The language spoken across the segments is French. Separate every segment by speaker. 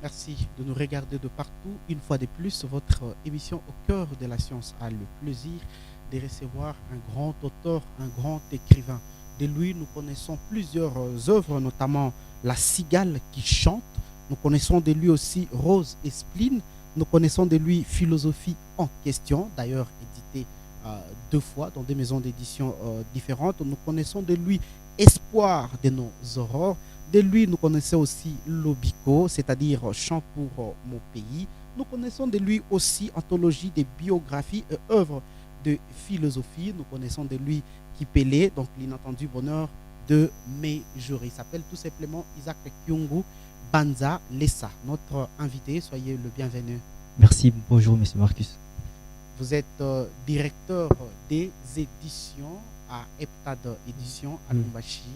Speaker 1: Merci de nous regarder de partout. Une fois de plus, votre émission Au cœur de la science a le plaisir de recevoir un grand auteur, un grand écrivain. De lui, nous connaissons plusieurs œuvres, notamment La cigale qui chante. Nous connaissons de lui aussi Rose et Spleen. Nous connaissons de lui Philosophie en question, d'ailleurs édité deux fois dans des maisons d'édition différentes. Nous connaissons de lui Espoir de nos aurores. De lui, nous connaissons aussi Lobiko, c'est-à-dire Chant pour mon pays. Nous connaissons de lui aussi Anthologie des biographies et œuvres de philosophie. Nous connaissons de lui Kipele, donc l'inattendu bonheur de mes jours. Il s'appelle tout simplement Isaac Kyungu Banza Lessa, notre invité. Soyez le bienvenu.
Speaker 2: Merci, bonjour Monsieur Marcus.
Speaker 1: Vous êtes directeur des éditions à Heptad Éditions à Lumbashi.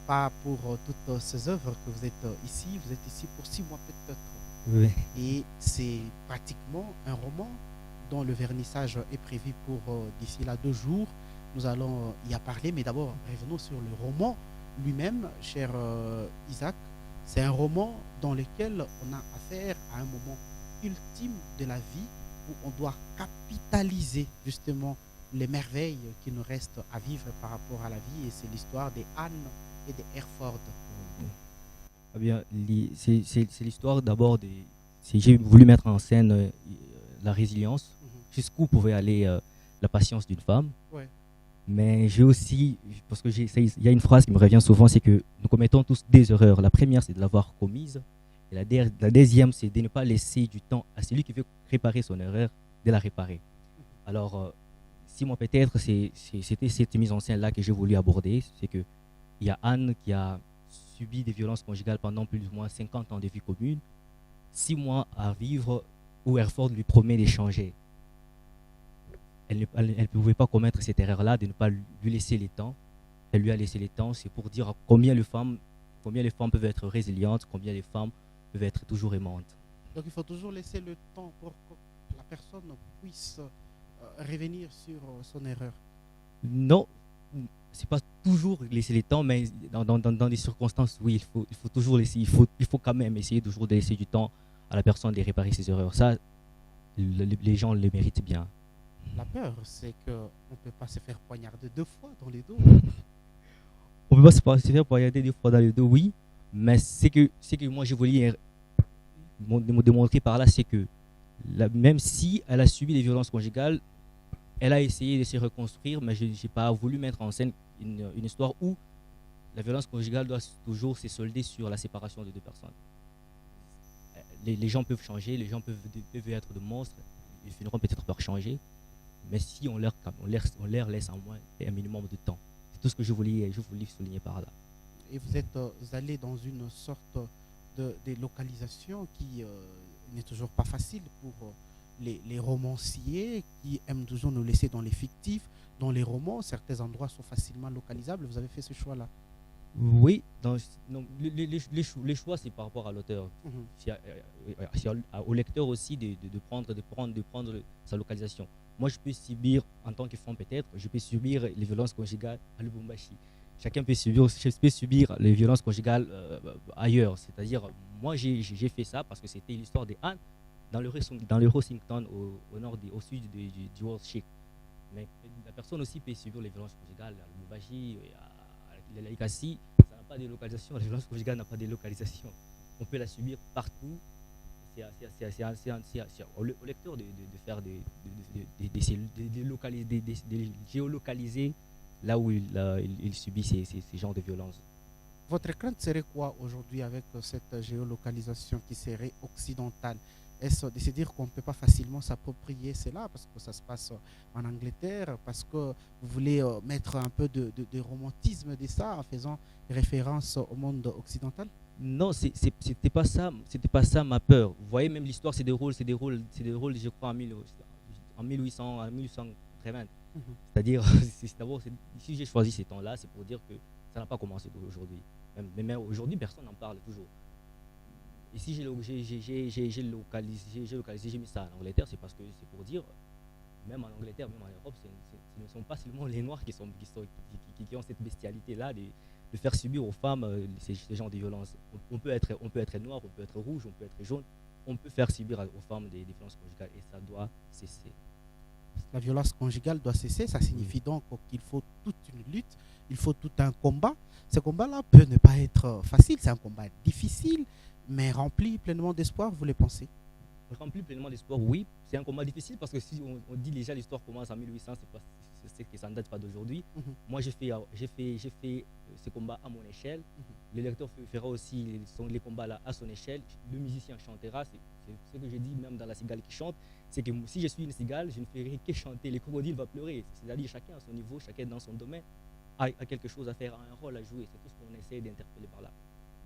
Speaker 1: Pas pour toutes ces œuvres que vous êtes ici. Vous êtes ici pour 6 mois peut-être.
Speaker 2: Oui.
Speaker 1: Et c'est pratiquement un roman dont le vernissage est prévu pour d'ici là 2 jours. Nous allons y en parler, mais d'abord revenons sur le roman lui-même, cher Isaac. C'est un roman dans lequel on a affaire à un moment ultime de la vie où on doit capitaliser justement les merveilles qui nous restent à vivre par rapport à la vie. Et c'est l'histoire des Anne et de Hereford.
Speaker 2: Eh bien, c'est l'histoire d'abord des. J'ai voulu mettre en scène la résilience, jusqu'où pouvait aller la patience d'une femme.
Speaker 1: Ouais.
Speaker 2: Mais j'ai aussi, parce que il y a une phrase qui me revient souvent, c'est que nous commettons tous des erreurs. La première, c'est de l'avoir commise. Et la deuxième, c'est de ne pas laisser du temps à celui qui veut réparer son erreur, de la réparer. Alors, si moi peut-être, c'était cette mise en scène-là que j'ai voulu aborder, c'est que il y a Anne qui a subi des violences conjugales pendant plus ou moins 50 ans de vie commune, 6 mois à vivre où Hereford lui promet d'échanger. Elle ne pouvait pas commettre cette erreur-là, de ne pas lui laisser le temps. Elle lui a laissé le temps, c'est pour dire combien les femmes peuvent être résilientes, combien les femmes peuvent être toujours aimantes.
Speaker 1: Donc il faut toujours laisser le temps pour que la personne puisse revenir sur son erreur.
Speaker 2: Non, c'est pas toujours laisser le temps, mais dans des circonstances, oui, il faut toujours laisser, il faut quand même essayer toujours de laisser du temps à la personne de réparer ses erreurs. Ça, les gens le méritent bien.
Speaker 1: La peur, c'est qu'on ne peut pas se faire poignarder 2 fois dans les dos.
Speaker 2: On peut pas se faire poignarder 2 fois dans le dos, oui, mais c'est que moi je voulais me démontrer par là, c'est que même si elle a subi des violences conjugales, elle a essayé de se reconstruire, mais je n'ai pas voulu mettre en scène une histoire où la violence conjugale doit toujours se solder sur la séparation de deux personnes. Les gens peuvent changer, les gens peuvent être de monstres, ils finiront peut-être par changer, mais si on leur laisse en moins un minimum de temps. C'est tout ce que je voulais souligner par là.
Speaker 1: Et vous êtes allé dans une sorte de localisation qui n'est toujours pas facile pour les romanciers qui aiment toujours nous laisser dans les fictifs, dans les romans. Certains endroits sont facilement localisables. Vous avez fait ce choix-là.
Speaker 2: Oui, les choix, c'est par rapport à l'auteur. C'est au lecteur aussi de prendre sa localisation. Moi, je peux subir, en tant que femme peut-être, je peux subir les violences conjugales à Lubumbashi. Chacun peut subir les violences conjugales ailleurs. C'est-à-dire, moi, j'ai fait ça parce que c'était l'histoire de Anne dans le Washington, au nord, au sud du World Shake. Mais la personne aussi peut subir les violences conjugales à Lubumbashi, à la Ikasi, ça n'a pas de localisation. La violence conjugale n'a pas de localisation. On peut la subir partout. C'est au lecteur de faire de géolocaliser là où il subit ces genres de violences.
Speaker 1: Votre crainte serait quoi aujourd'hui avec cette géolocalisation qui serait occidentale? Est-ce de se dire qu'on ne peut pas facilement s'approprier cela parce que ça se passe en Angleterre, parce que vous voulez mettre un peu de romantisme de ça en faisant référence au monde occidental?
Speaker 2: Non, c'était pas ça ma peur. Vous voyez, même l'histoire se déroule, je crois, en 1830. C'est-à-dire, d'abord, si j'ai choisi ces temps-là, c'est pour dire que ça n'a pas commencé aujourd'hui. Même aujourd'hui, personne n'en parle toujours. Et si j'ai localisé, j'ai mis ça en Angleterre, c'est parce que c'est pour dire, même en Angleterre, même en Europe, ce ne sont pas seulement les Noirs qui ont cette bestialité-là de faire subir aux femmes ces genres de violences. On peut être noir, on peut être rouge, on peut être jaune, on peut faire subir aux femmes des violences conjugales et ça doit cesser.
Speaker 1: La violence conjugale doit cesser, ça signifie donc qu'il faut toute une lutte, il faut tout un combat. Ce combat-là peut ne pas être facile, c'est un combat difficile, mais rempli pleinement d'espoir, vous le pensez?
Speaker 2: Rempli pleinement d'espoir, oui. C'est un combat difficile parce que si on dit déjà l'histoire commence en 1800, c'est que ça ne date pas d'aujourd'hui. Moi, j'ai fait ce combat à mon échelle. Le lecteur fera aussi les combats là à son échelle. Le musicien chantera. C'est ce que je dis même dans La Cigale qui chante. C'est que si je suis une cigale, je ne ferai que chanter. Le crocodile va pleurer. C'est-à-dire chacun à son niveau, chacun dans son domaine a quelque chose à faire, a un rôle à jouer. C'est tout ce qu'on essaie d'interpeller par là.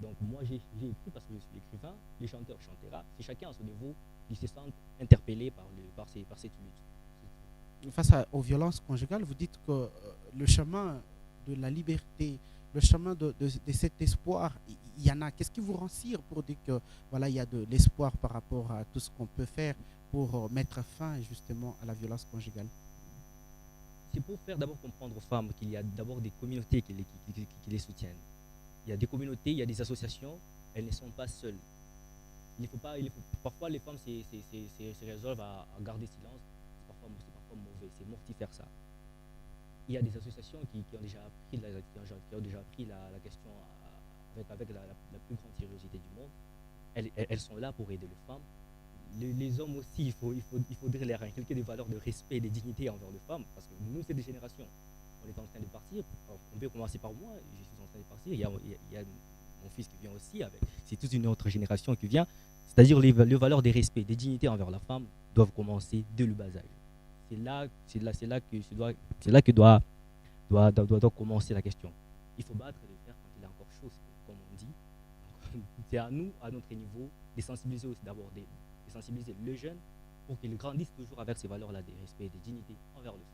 Speaker 2: Donc moi j'ai écrit parce que je suis écrivain, les chanteurs chantera, c'est chacun à son niveau qui se sent interpellé par cette lutte.
Speaker 1: Face aux violences conjugales, vous dites que le chemin de la liberté, le chemin de cet espoir, il y en a. Qu'est-ce qui vous rend sire pour dire que voilà, il y a de l'espoir par rapport à tout ce qu'on peut faire pour mettre fin justement à la violence conjugale?
Speaker 2: C'est pour faire d'abord comprendre aux femmes qu'il y a d'abord des communautés qui les soutiennent. Il y a des communautés, il y a des associations, elles ne sont pas seules. Parfois, les femmes se résolvent à garder silence. C'est parfois mauvais, c'est mortifère ça. Il y a des associations qui ont déjà pris la question avec la plus grande sérieuxité du monde. Elles sont là pour aider les femmes. Les hommes aussi, il faudrait leur inculquer des valeurs de respect et de dignité envers les femmes, parce que nous, c'est des générations. On est en train de partir. On peut commencer par moi. Je suis en train de partir. Il y a mon fils qui vient aussi. C'est toute une autre génération qui vient. C'est-à-dire les valeurs de respect, de dignité envers la femme doivent commencer dès le bas âge. C'est là que doit commencer la question. Il faut battre le fer quand il est encore chaud, comme on dit. C'est à nous, à notre niveau, de sensibiliser aussi d'abord, de sensibiliser les jeunes pour qu'ils grandissent toujours avec ces valeurs-là de respect et de dignité envers les femmes.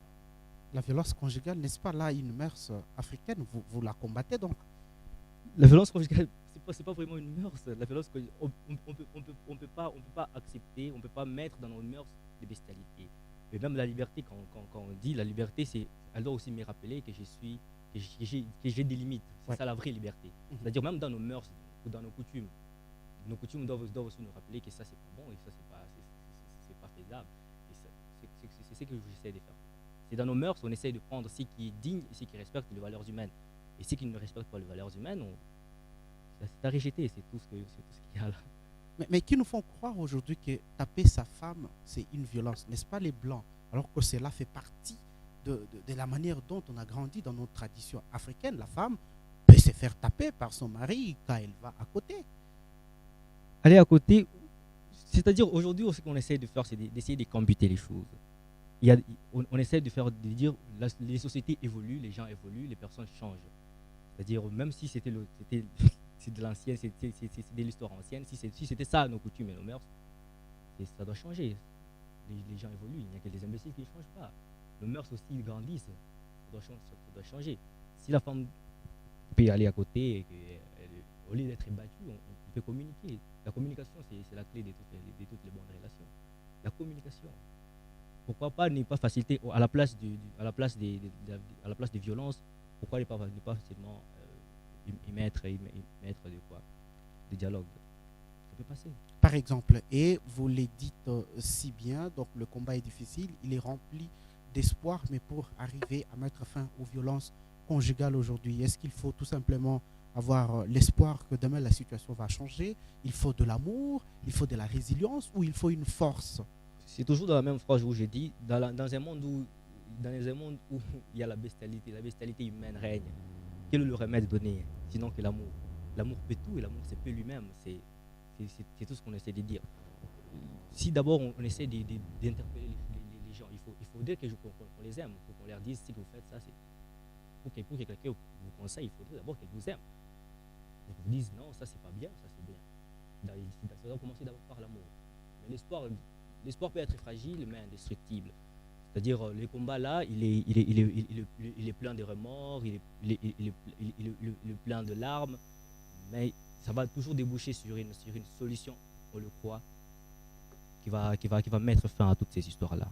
Speaker 1: La violence conjugale, n'est-ce pas là une mœurs africaine? Vous la combattez donc?
Speaker 2: La violence conjugale, c'est pas vraiment une mœurs. La violence, on peut pas accepter, on peut pas mettre dans nos mœurs de bestialité. Et même la liberté, quand on dit la liberté, elle doit aussi me rappeler que j'ai des limites. C'est ça la vraie liberté. C'est-à-dire même dans nos mœurs ou dans nos coutumes doivent aussi nous rappeler que ça c'est pas bon et ça c'est pas faisable. C'est ce que j'essaie de faire. C'est dans nos mœurs, on essaie de prendre ce qui est digne et ce qui respecte les valeurs humaines. Et ceux qui ne respectent pas les valeurs humaines, c'est à rejeter, c'est tout ce qu'il y a là.
Speaker 1: Mais qui nous font croire aujourd'hui que taper sa femme, c'est une violence, n'est-ce pas les Blancs? Alors que cela fait partie de la manière dont on a grandi dans notre tradition africaine. La femme peut se faire taper par son mari quand elle va à côté.
Speaker 2: Aller à côté, c'est-à-dire aujourd'hui, ce qu'on essaie de faire, c'est d'essayer de combuter les choses. On essaie de dire les sociétés évoluent, les gens évoluent, les personnes changent. C'est-à-dire même si c'est de l'ancienne, c'est de l'histoire ancienne, si c'était ça nos coutumes et nos mœurs, ça doit changer. Les gens évoluent, il n'y a que les imbéciles qui ne changent pas. Nos mœurs aussi ils grandissent, ça doit changer. Si la femme peut y aller à côté, au lieu d'être battue, on peut communiquer. La communication, c'est la clé de toutes les bonnes relations. La communication. Pourquoi pas ne pas faciliter à la place des violences? Pourquoi ne pas seulement y mettre des dialogues? Ça peut passer.
Speaker 1: Par exemple, et vous le dites si bien, donc le combat est difficile, il est rempli d'espoir, mais pour arriver à mettre fin aux violences conjugales aujourd'hui, est-ce qu'il faut tout simplement avoir l'espoir que demain la situation va changer? Il faut de l'amour, il faut de la résilience ou il faut une force?
Speaker 2: C'est toujours dans la même phrase où je dis, dans un monde où il y a la bestialité humaine règne, quel est le remède donné sinon que l'amour? L'amour peut tout et l'amour c'est peu lui-même, c'est tout ce qu'on essaie de dire. Si d'abord on essaie d'interpeller les gens, il faut dire qu'on les aime, il faut qu'on leur dise si vous faites ça, c'est pour que quelqu'un vous conseille, il faudrait d'abord qu'elle vous aime. Donc vous disent non, ça c'est pas bien, ça c'est bien. Ça doit commencer d'abord par l'amour. Mais l'espoir peut être fragile mais indestructible. C'est-à-dire le combat là, il est plein de remords, il est plein de larmes, mais ça va toujours déboucher sur une solution, on le croit, qui va mettre fin à toutes ces histoires-là.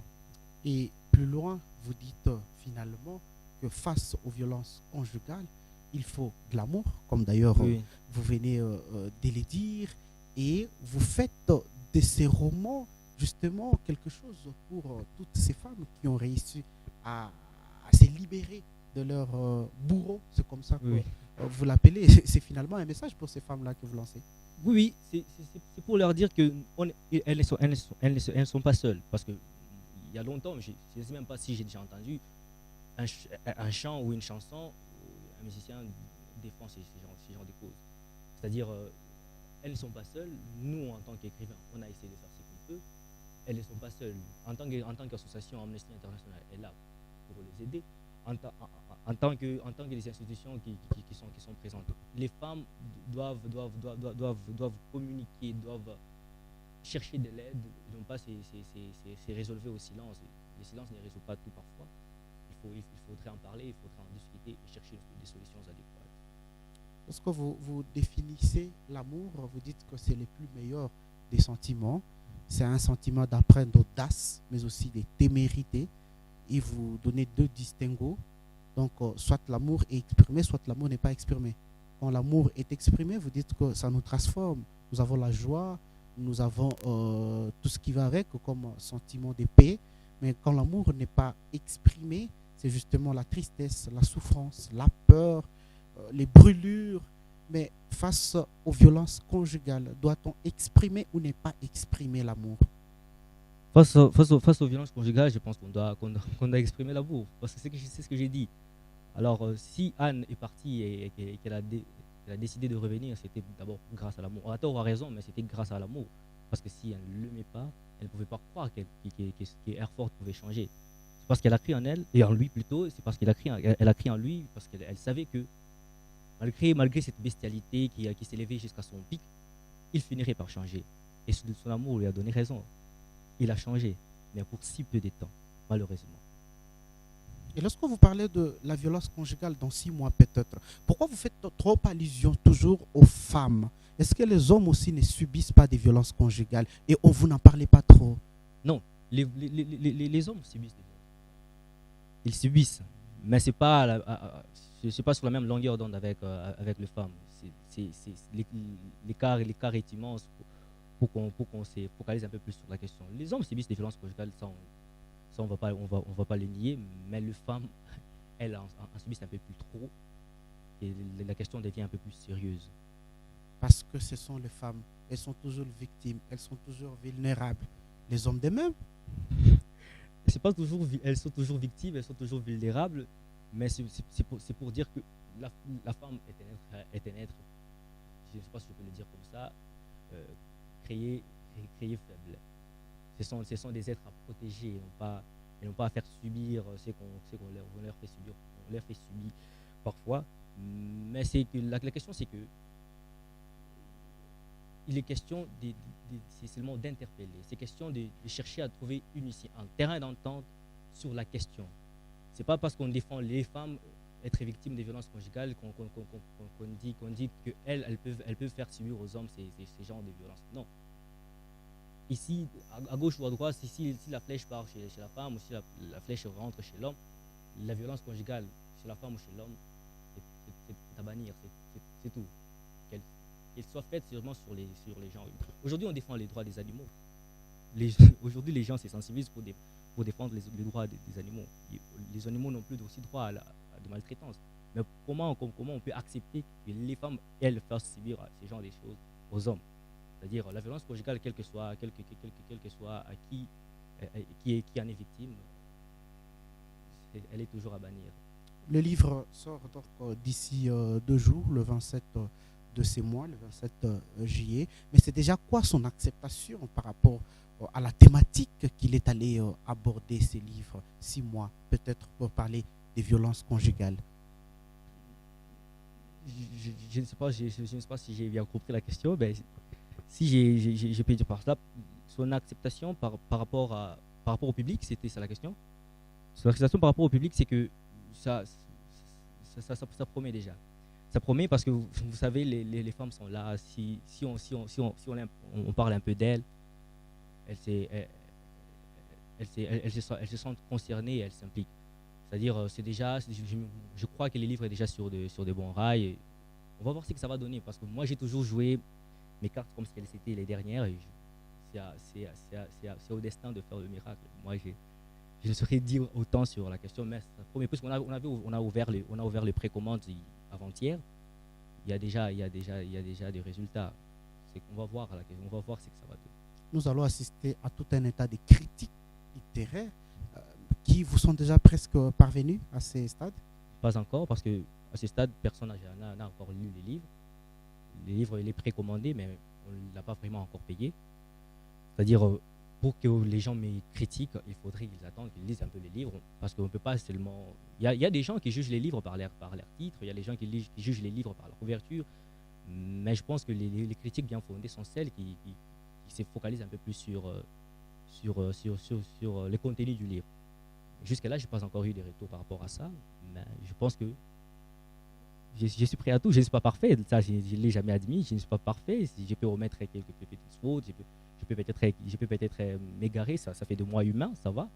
Speaker 1: Et plus loin, vous dites finalement que face aux violences conjugales, il faut de l'amour, comme d'ailleurs
Speaker 2: Oui.
Speaker 1: vous venez de le dire, et vous faites de ces romans justement quelque chose pour toutes ces femmes qui ont réussi à se libérer de leur bourreau, c'est comme ça que
Speaker 2: Oui.
Speaker 1: vous l'appelez. C'est finalement un message pour ces femmes-là que vous lancez.
Speaker 2: Oui, oui, c'est pour leur dire que elles ne sont pas seules. Parce que il y a longtemps, je ne sais même pas si j'ai déjà entendu un chant ou une chanson où un musicien défend ces genres de causes. C'est-à-dire, elles ne sont pas seules. Nous, en tant qu'écrivains, on a essayé de faire ce qu'on peut. Elles ne sont pas seules. En tant qu'association, Amnesty International est là pour les aider. En tant que des institutions qui sont présentes, les femmes doivent communiquer, doivent chercher de l'aide, non pas c'est résolver au silence. Le silence ne résout pas tout parfois. Il faudrait en parler, il faudrait en discuter et chercher des solutions adéquates.
Speaker 1: Lorsque vous définissez l'amour, vous dites que c'est le plus meilleur des sentiments. C'est un sentiment d'apprendre d'audace, mais aussi de témérité. Et vous donnez deux distinguos. Donc, soit l'amour est exprimé, soit l'amour n'est pas exprimé. Quand l'amour est exprimé, vous dites que ça nous transforme. Nous avons la joie, nous avons tout ce qui va avec comme sentiment de paix. Mais quand l'amour n'est pas exprimé, c'est justement la tristesse, la souffrance, la peur, les brûlures. Mais face aux violences conjugales, doit-on exprimer ou ne pas exprimer l'amour?
Speaker 2: Face aux violences conjugales, je pense qu'on doit exprimer l'amour. Parce que c'est ce que j'ai dit. Alors, si Anne est partie et qu'elle a décidé de revenir, c'était d'abord grâce à l'amour. À tort ou à raison, mais c'était grâce à l'amour. Parce que si elle ne l'aimait pas, elle ne pouvait pas croire qu'Airfort pouvait changer. C'est parce qu'elle a cru en elle, et en lui plutôt, c'est parce qu'elle a cru en lui, parce qu'elle savait que malgré cette bestialité qui s'élevait jusqu'à son pic, il finirait par changer. Et son amour lui a donné raison. Il a changé, mais pour si peu de temps, malheureusement.
Speaker 1: Et lorsque vous parlez de la violence conjugale dans 6 mois peut-être, pourquoi vous faites trop allusion toujours aux femmes? Est-ce que les hommes aussi ne subissent pas des violences conjugales et vous n'en parlez pas trop?
Speaker 2: Non, les hommes subissent des violences. Ils subissent, mais c'est pas, pas sur la même longueur d'onde avec les femmes. L'écart est immense pour qu'on se focalise un peu plus sur la question. Les hommes subissent des violences conjugales, ça on va pas le nier, mais les femmes, elles en subissent un peu plus trop et la question devient un peu plus sérieuse.
Speaker 1: Parce que ce sont les femmes, elles sont toujours victimes, elles sont toujours vulnérables. Les hommes de même.
Speaker 2: C'est pas toujours, elles sont toujours victimes, elles sont toujours vulnérables, mais c'est pour dire que la femme est un être, je ne sais pas si je peux le dire comme ça, créé faible. Ce sont des êtres à protéger et non pas à faire subir ce qu'on leur fait subir. On leur fait subir parfois. Mais c'est que la question, c'est que il est question c'est seulement d'interpeller. C'est question de chercher à trouver un terrain d'entente sur la question. C'est pas parce qu'on défend les femmes être victimes de violences conjugales qu'on dit qu'elles peuvent faire subir aux hommes ces genres de violences. Non. Ici, à gauche ou à droite, si la flèche part chez la femme ou si la flèche rentre chez l'homme, la violence conjugale chez la femme ou chez l'homme, c'est à bannir, c'est tout. Qu'elle soit faite sûrement sur les gens. Aujourd'hui, on défend les droits des animaux. Aujourd'hui, les gens se sensibilisent pour défendre les droits des animaux. Les animaux n'ont plus aussi droit à de maltraitance. Mais comment on peut accepter que les femmes, elles, fassent subir ces genres de choses aux hommes? C'est-à-dire la violence conjugale, quel que soit à qui en est victime, elle est toujours à bannir.
Speaker 1: Le livre sort donc d'ici 2 jours, le 27 de ces mois, le 27 juillet. Mais c'est déjà quoi son acceptation par rapport à la thématique qu'il est allé aborder, ces livres? 6 mois, peut-être pour parler des violences conjugales.
Speaker 2: Je ne sais pas, je ne sais pas si j'ai bien compris la question, mais si j'ai pu dire par cela, son acceptation par rapport au public, c'était ça la question. Son acceptation par rapport au public, c'est que ça promet déjà. Ça promet parce que vous savez, les femmes sont là. Si on parle un peu d'elles, elles se sentent concernées et elles s'impliquent. C'est-à-dire, je crois que le livre est déjà sur des bons rails. Et on va voir ce que ça va donner. Parce que moi, j'ai toujours joué mes cartes comme si elles étaient les dernières. Et c'est au destin de faire le miracle. Moi, je ne saurais dire autant sur la question, mais ça promet. Puisqu'on on a ouvert les précommandes avant-hier, il y a déjà des résultats. On va voir on va voir ce que ça va donner.
Speaker 1: Nous allons assister à tout un état de critiques littéraires qui vous sont déjà presque parvenus à ces stades.
Speaker 2: Pas encore, parce que à ce stade, personne n'a encore lu les livres. Les livres, il est précommandé, mais on ne l'a pas vraiment encore payé. C'est-à-dire, pour que les gens me critiquent, il faudrait qu'ils attendent, qu'ils lisent un peu les livres, parce qu'on ne peut pas seulement... Il y a des gens qui jugent les livres par leur titre, il y a des gens qui jugent les livres par leur couverture, mais je pense que les critiques bien fondées sont celles qui se focalisent un peu plus sur le contenu du livre. Jusqu'à là, je n'ai pas encore eu de retour par rapport à ça, mais je pense que je suis prêt à tout. Je ne suis pas parfait, ça je ne l'ai jamais admis, je ne suis pas parfait. Si je peux remettre quelques petites fautes, je peux peut-être m'égarer, ça fait de moi humain, ça va.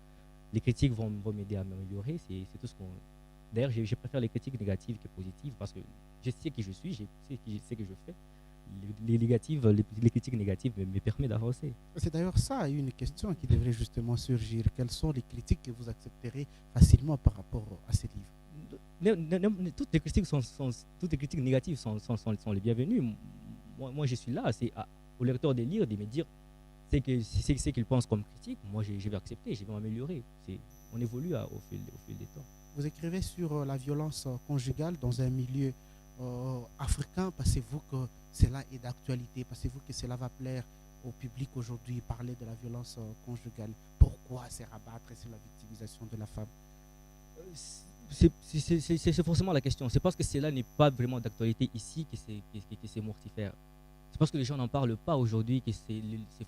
Speaker 2: Les critiques vont m'aider à m'améliorer, c'est tout ce qu'on... D'ailleurs, je préfère les critiques négatives que positives parce que je sais qui je suis, je sais ce que je fais. Les critiques négatives me permettent d'avancer.
Speaker 1: C'est d'ailleurs ça une question qui devrait justement surgir. Quelles sont les critiques que vous accepterez facilement par rapport à ces livres?
Speaker 2: Toutes les critiques négatives sont les bienvenues. Moi, je suis là, c'est au lecteur de lire, de me dire c'est ce qu'il pense comme critique. Moi, je vais accepter, je vais m'améliorer. On évolue au fil des temps.
Speaker 1: Vous écrivez sur la violence conjugale dans un milieu africain. Pensez-vous que cela est d'actualité? Pensez-vous que cela va plaire au public aujourd'hui, parler de la violence conjugale? Pourquoi se rabattre sur la victimisation de la femme?
Speaker 2: C'est forcément la question. C'est parce que cela n'est pas vraiment d'actualité ici que c'est mortifère. C'est parce que les gens n'en parlent pas aujourd'hui que ces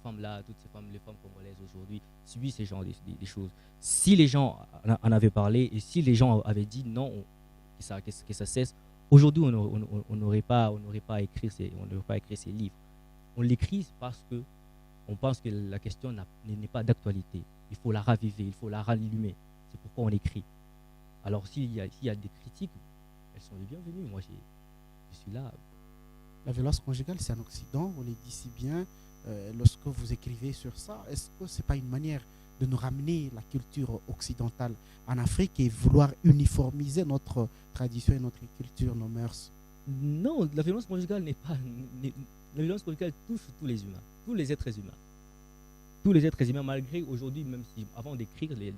Speaker 2: femmes-là, toutes les femmes congolaises aujourd'hui, subissent ces genres des choses. Si les gens en avaient parlé et si les gens avaient dit non, que ça cesse, aujourd'hui on n'aurait pas écrit ces livres. On l'écrit parce que on pense que la question n'est pas d'actualité. Il faut la raviver, il faut la rallumer. C'est pourquoi on l'écrit. Alors s'il y a des critiques, elles sont les bienvenues. Moi, je suis là.
Speaker 1: La violence conjugale, c'est un Occident, vous le dites si bien. Lorsque vous écrivez sur ça, est-ce que ce n'est pas une manière de nous ramener la culture occidentale en Afrique et vouloir uniformiser notre tradition et notre culture, nos mœurs?
Speaker 2: Non, la violence conjugale la violence conjugale touche tous les humains, tous les êtres humains. Tous les êtres humains, malgré aujourd'hui, même si avant d'écrire les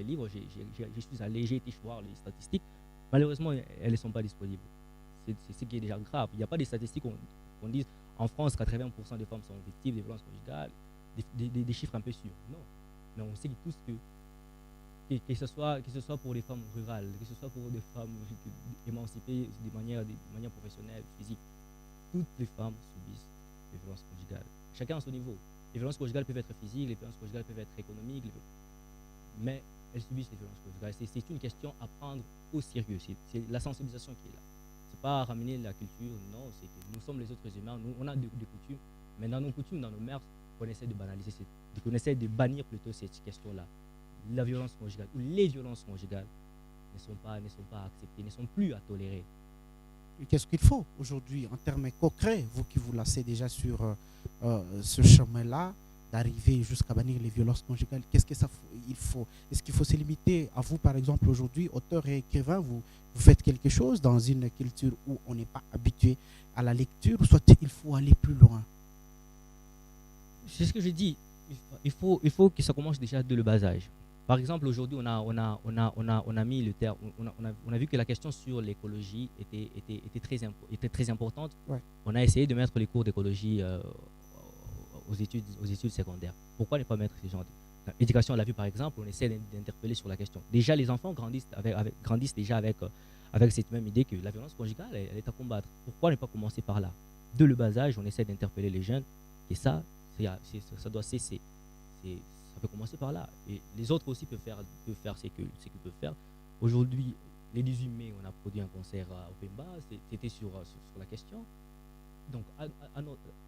Speaker 2: livres, je suis allé, j'ai été voir les statistiques. Malheureusement, elles ne sont pas disponibles. C'est ce qui est déjà grave. Il n'y a pas de statistiques qu'on dise en France, 80% des femmes sont victimes de violences conjugales, des chiffres un peu sûrs. Non. Mais on sait tous que ce soit pour les femmes rurales, que ce soit pour des femmes émancipées de manière professionnelle, physique, toutes les femmes subissent des violences conjugales. Chacun à son niveau. Les violences conjugales peuvent être physiques, les violences conjugales peuvent être économiques, mais elles subissent les violences conjugales. C'est une question à prendre au sérieux. C'est la sensibilisation qui est là. Ce n'est pas ramener la culture, non, c'est que nous sommes les autres humains, nous, on a des coutumes, mais dans nos coutumes, dans nos mœurs, on essaie de banaliser, on essaie de bannir plutôt cette question-là. La violence conjugale ou les violences conjugales ne sont pas acceptées, ne sont plus à tolérer.
Speaker 1: Qu'est-ce qu'il faut aujourd'hui en termes concrets, vous qui vous lancez déjà sur ce chemin-là, d'arriver jusqu'à bannir les violences conjugales? Qu'est-ce qu'il faut? Est-ce qu'il faut se limiter à vous, par exemple, aujourd'hui, auteur et écrivain, vous faites quelque chose dans une culture où on n'est pas habitué à la lecture, ou soit il faut aller plus loin?
Speaker 2: C'est ce que je dis. Il faut que ça commence déjà dès le bas âge. Par exemple, aujourd'hui, on a mis le terme, on a vu que la question sur l'écologie était très importante.
Speaker 1: Ouais.
Speaker 2: On a essayé de mettre les cours d'écologie aux études secondaires. Pourquoi ne pas mettre ces gens l'éducation à la vie, par exemple, on essaie d'interpeller sur la question. Déjà, les enfants grandissent déjà avec cette même idée que la violence conjugale, elle est à combattre. Pourquoi ne pas commencer par là? Dès le bas âge, on essaie d'interpeller les jeunes et ça doit cesser. Ça peut commencer par là. Et les autres aussi peuvent faire ce qu'ils peuvent faire. Aujourd'hui, les 18 mai, on a produit un concert à Opemba. C'était sur la question. Donc,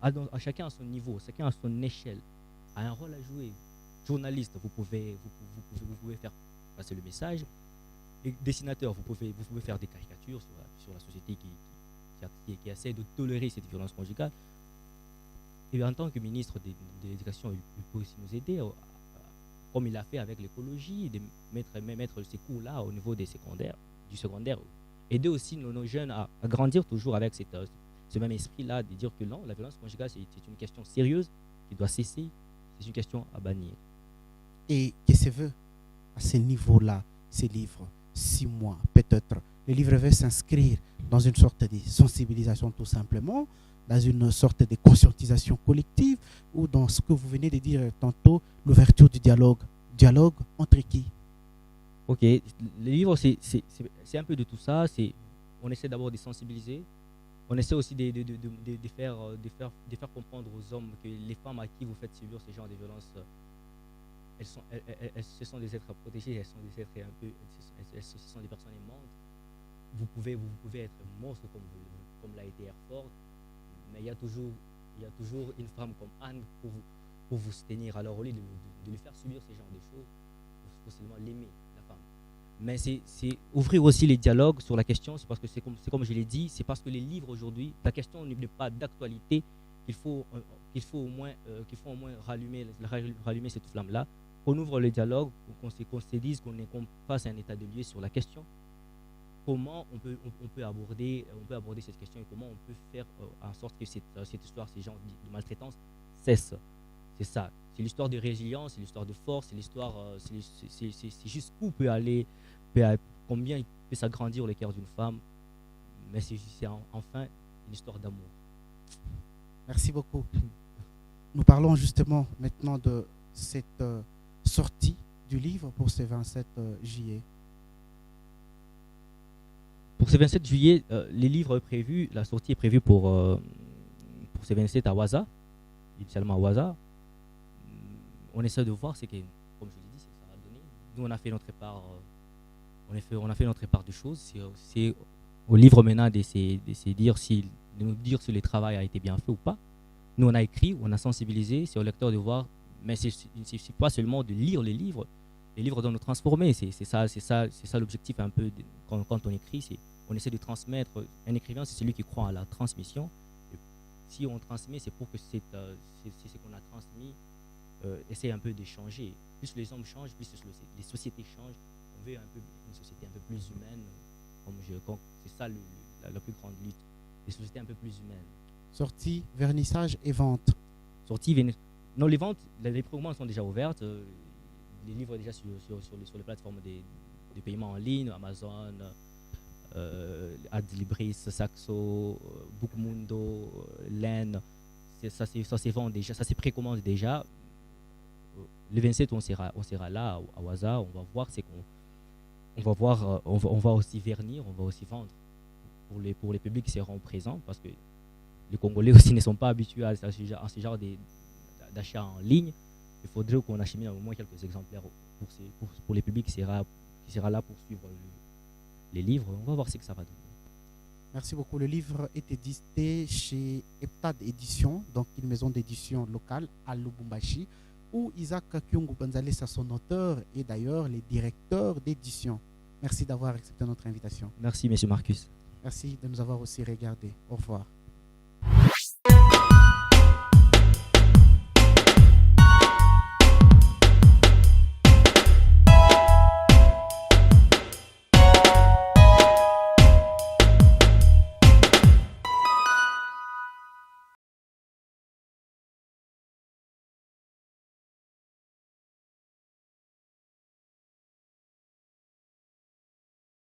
Speaker 2: à chacun à son niveau, chacun à son échelle, a un rôle à jouer. Journaliste, vous pouvez faire passer le message. Et dessinateur, vous pouvez faire des caricatures sur la société qui essaie de tolérer cette violence conjugale. Et en tant que ministre de l'Éducation, il peut aussi nous aider, comme il l'a fait avec l'écologie, de mettre ces cours-là au niveau du secondaire. Aider aussi nos jeunes à grandir toujours avec ce même esprit-là, de dire que non, la violence conjugale, c'est une question sérieuse qui doit cesser, c'est une question à bannir.
Speaker 1: Et que se veut à ce niveau-là, ces livres, 6 mois, peut-être, le livre veut s'inscrire dans une sorte de sensibilisation tout simplement, dans une sorte de conscientisation collective, ou dans ce que vous venez de dire tantôt, l'ouverture du dialogue. Dialogue entre qui?
Speaker 2: Ok, le livre, c'est un peu de tout ça. On essaie d'abord de sensibiliser. On essaie aussi de faire comprendre aux hommes que les femmes à qui vous faites subir ce genre de violences, ce sont des êtres protégés, elles sont des êtres ce sont des personnes aimantes. Vous pouvez être monstre comme l'a été Airford, mais il y a toujours une femme comme Anne pour vous soutenir. Alors au lieu de lui faire subir ce genre de choses, il faut seulement l'aimer, la femme. Mais c'est ouvrir aussi les dialogues sur la question, c'est parce que c'est comme je l'ai dit, c'est parce que les livres aujourd'hui, la question n'est pas d'actualité, qu'il faut au moins rallumer cette flamme-là, qu'on ouvre le dialogue, qu'on se dise qu'on fasse un état de lieu sur la question. Comment on peut aborder cette question et comment on peut faire en sorte que cette histoire, ces gens de maltraitance cessent. C'est ça. C'est l'histoire de résilience, c'est l'histoire de force, c'est l'histoire, c'est jusqu'où peut aller, combien il peut s'agrandir le cœur d'une femme, mais c'est enfin une histoire d'amour.
Speaker 1: Merci beaucoup. Nous parlons justement maintenant de cette sortie du livre pour ce 27 juillet.
Speaker 2: Pour ce 27 juillet, les livres prévus, la sortie est prévue pour ce 27 à Waza, initialement à Waza. On essaie de voir, c'est que, comme je l'ai dit, c'est que ça va donner. Nous, on a fait notre part, on a fait notre part de choses. C'est au livre maintenant de nous dire si le travail a été bien fait ou pas. Nous, on a écrit, on a sensibilisé, c'est au lecteur de voir, mais c'est pas seulement de lire les livres doivent nous transformer. C'est ça l'objectif un peu quand on écrit, on essaie de transmettre. Un écrivain, c'est celui qui croit à la transmission. Et si on transmet, c'est pour que c'est ce qu'on a transmis essaie un peu d'échanger. Plus les hommes changent, plus les sociétés changent. On veut un peu une société un peu plus humaine. C'est ça la plus grande lutte. Des sociétés un peu plus humaines.
Speaker 1: Sortie, vernissage et vente.
Speaker 2: Non, les ventes, les précommandes sont déjà ouvertes. Les livres déjà sur les plateformes de paiement en ligne, Amazon, Adlibris, Saxo, Bookmundo, Len. Ça se vend déjà, ça se précommande déjà. Le 27, on sera là à Waza, on va voir on va aussi vernir, on va aussi vendre pour les publics qui seront présents, parce que les Congolais aussi ne sont pas habitués à ce genre d'achat en ligne. Il faudrait qu'on achemine au moins quelques exemplaires pour les publics qui sera là pour suivre les livres. On va voir ce que ça va donner.
Speaker 1: Merci beaucoup. Le livre est édité chez Eptad Éditions, donc une maison d'édition locale à Lubumbashi, où Isaac Kyungu Banzales est son auteur et d'ailleurs les directeurs d'édition. Merci d'avoir accepté notre invitation.
Speaker 2: Merci, M. Marcus.
Speaker 1: Merci de nous avoir aussi regardés. Au revoir.